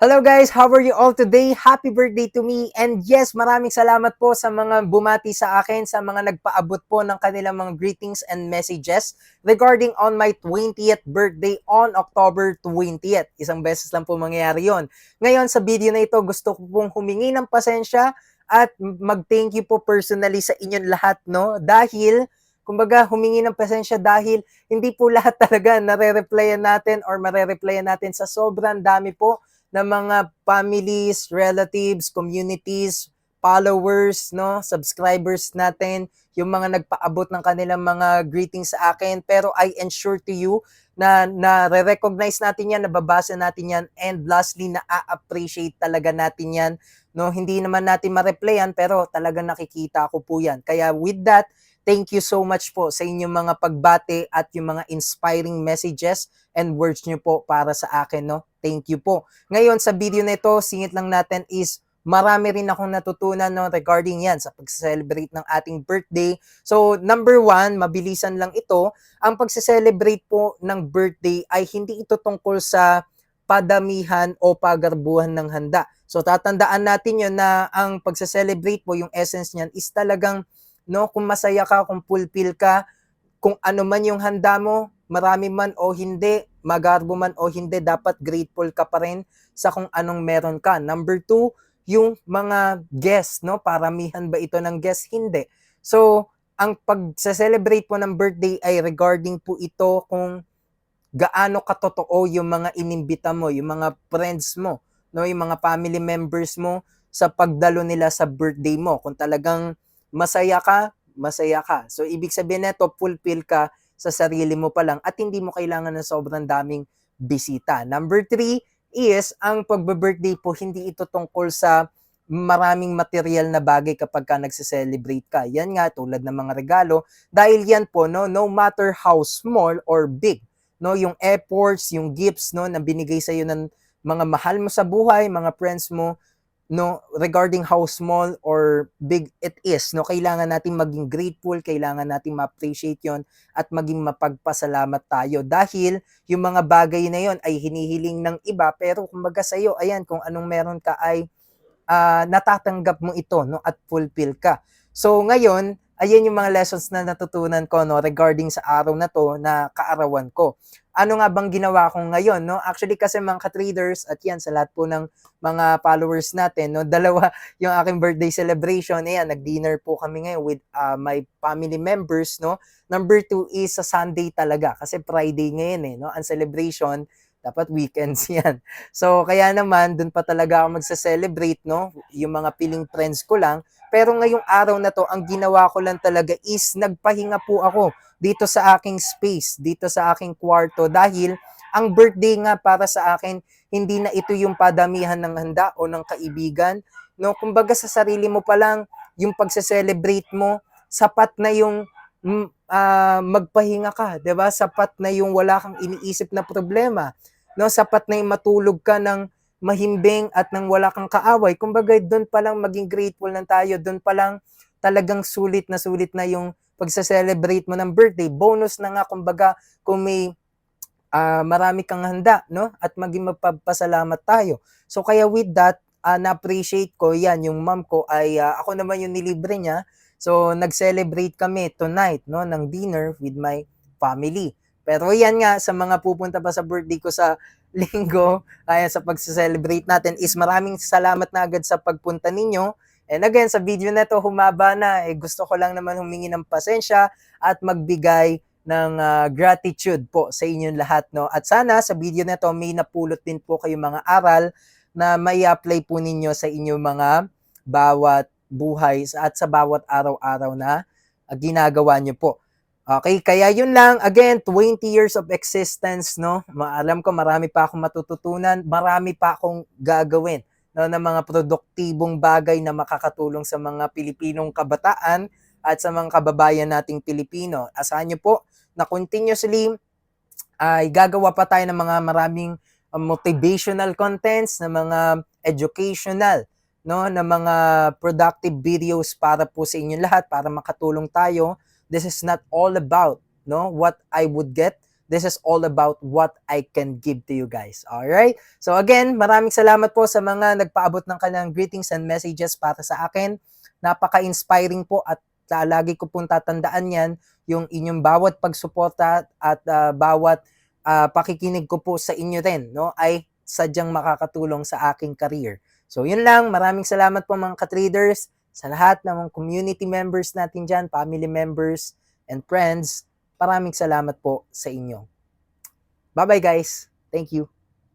Hello guys, how are you all today? Happy birthday to me. And yes, maraming salamat po sa mga bumati sa akin, sa mga nagpaabot po ng kanilang mga greetings and messages regarding on my 20th birthday on October 20th. Isang beses lang po mangyayari yon. Ngayon sa video na ito, gusto ko pong humingi ng pasensya at mag-thank you po personally sa inyong lahat, no? Dahil kumbaga humingi ng pasensya dahil hindi po lahat talaga nare-replyan natin or mare-replyan natin sa sobrang dami po ng mga families, relatives, communities, followers, no, subscribers natin, yung mga nagpaabot ng kanilang mga greetings sa akin. Pero I ensure to you na na-recognize natin yan, nababasa natin yan, and lastly, na-appreciate talaga natin yan. No, hindi naman natin ma-replyan, pero talaga nakikita ko po yan. Kaya with that, thank you so much po sa inyong mga pagbate at yung mga inspiring messages and words nyo po para sa akin, no? Thank you po. Ngayon, sa video na ito, singit lang natin is marami rin akong natutunan, no, regarding yan sa pag-celebrate ng ating birthday. So, number one, mabilisan lang ito. Ang pag-celebrate po ng birthday ay hindi ito tungkol sa padamihan o pagarbuhan ng handa. So, tatandaan natin yun na ang pag-celebrate po, yung essence niyan is talagang, no, kung masaya ka, kung fulfill ka, kung ano man yung handa mo, marami man o hindi, magarbo man o hindi, dapat grateful ka pa rin sa kung anong meron ka. Number two, yung mga guests, no? Paramihan ba ito ng guests? Hindi. So, ang pag-celebrate po ng birthday ay regarding po ito kung gaano katotoo yung mga inimbita mo, yung mga friends mo, no? Yung mga family members mo sa pagdalo nila sa birthday mo. Kung talagang masaya ka, masaya ka. So, ibig sabihin nito, fulfill ka sa sarili mo pa lang at hindi mo kailangan ng sobrang daming bisita. Number three is, ang pagbe-birthday po, hindi ito tungkol sa maraming material na bagay kapag ka nagse-celebrate ka. Yan nga, tulad ng mga regalo. Dahil yan po, no matter how small or big, no, yung efforts, yung gifts, no, na binigay sa iyo ng mga mahal mo sa buhay, mga friends mo, no, regarding how small or big it is, no, kailangan nating maging grateful, kailangan nating ma-appreciate yon at maging mapagpasalamat tayo dahil yung mga bagay na yon ay hinihiling ng iba, pero kumbaga sa iyo, ayan, kung anong meron ka ay natatanggap mo ito, no, at fulfill ka. So ngayon, ayan yung mga lessons na natutunan ko, no, regarding sa araw na to na kaarawan ko. Ano nga bang ginawa ko ngayon, no? Actually kasi mga ka-traders at yan sa lahat po ng mga followers natin, no, dalawa yung aking birthday celebration. Ayan, nag-dinner po kami ngayon with my family members, no. Number two is sa Sunday talaga kasi Friday ngayon no, ang celebration dapat weekends yan. So, kaya naman, dun pa talaga ako magsa-celebrate, no? Yung mga piling friends ko lang. Pero ngayong araw na to, ang ginawa ko lang talaga is nagpahinga po ako dito sa aking space, dito sa aking kwarto. Dahil ang birthday nga para sa akin, hindi na ito yung padamihan ng handa o ng kaibigan. No? Kumbaga sa sarili mo pa lang, yung pagsa-celebrate mo, sapat na yung magpahinga ka, 'di ba? Sapat na yung wala kang iniisip na problema, no? Sapat na yung matulog ka ng mahimbing at nang wala kang kaaway. Kumbaga doon pa lang maging grateful na tayo, doon pa lang talagang sulit na yung pagse-celebrate mo ng birthday. Bonus na nga kumbaga kung may marami kang handa, no? At maging magpapasalamat tayo. So kaya with that, na-appreciate ko yan, yung mom ko ay ako naman yung nilibre niya. So nag-celebrate kami tonight, no, ng dinner with my family. Pero yan nga, sa mga pupunta pa sa birthday ko sa linggo, kaya sa pag-celebrate natin is maraming salamat na agad sa pagpunta ninyo. And again, sa video na to humaba na, gusto ko lang naman humingi ng pasensya at magbigay ng gratitude po sa inyong lahat, no. At sana sa video na to may napulot din po kayong mga aral na may apply po ninyo sa inyong mga bawat buhay at sa bawat araw-araw na ginagawa nyo po. Okay, kaya yun lang. Again, 20 years of existence, no? Alam ko marami pa akong matututunan, marami pa akong gagawin, no, ng mga produktibong bagay na makakatulong sa mga Pilipinong kabataan at sa mga kababayan nating Pilipino. Asahan nyo po na continuously ay gagawa pa tayo ng mga maraming motivational contents, na mga educational, no, na mga productive videos para po sa inyo lahat, para makatulong tayo. This is not all about, no, what I would get. this is all about what I can give to you guys. Alright? So again, maraming salamat po sa mga nagpaabot ng kanilang greetings and messages para sa akin. Napaka-inspiring po at lagi ko pong tatandaan yan, yung inyong bawat pagsuporta at bawat pakikinig ko po sa inyo din, no, ay sadyang makakatulong sa aking career. So yun lang, maraming salamat po mga ka-traders, sa lahat ng mga community members natin dyan, family members and friends. Maraming salamat po sa inyo. Bye-bye guys. Thank you.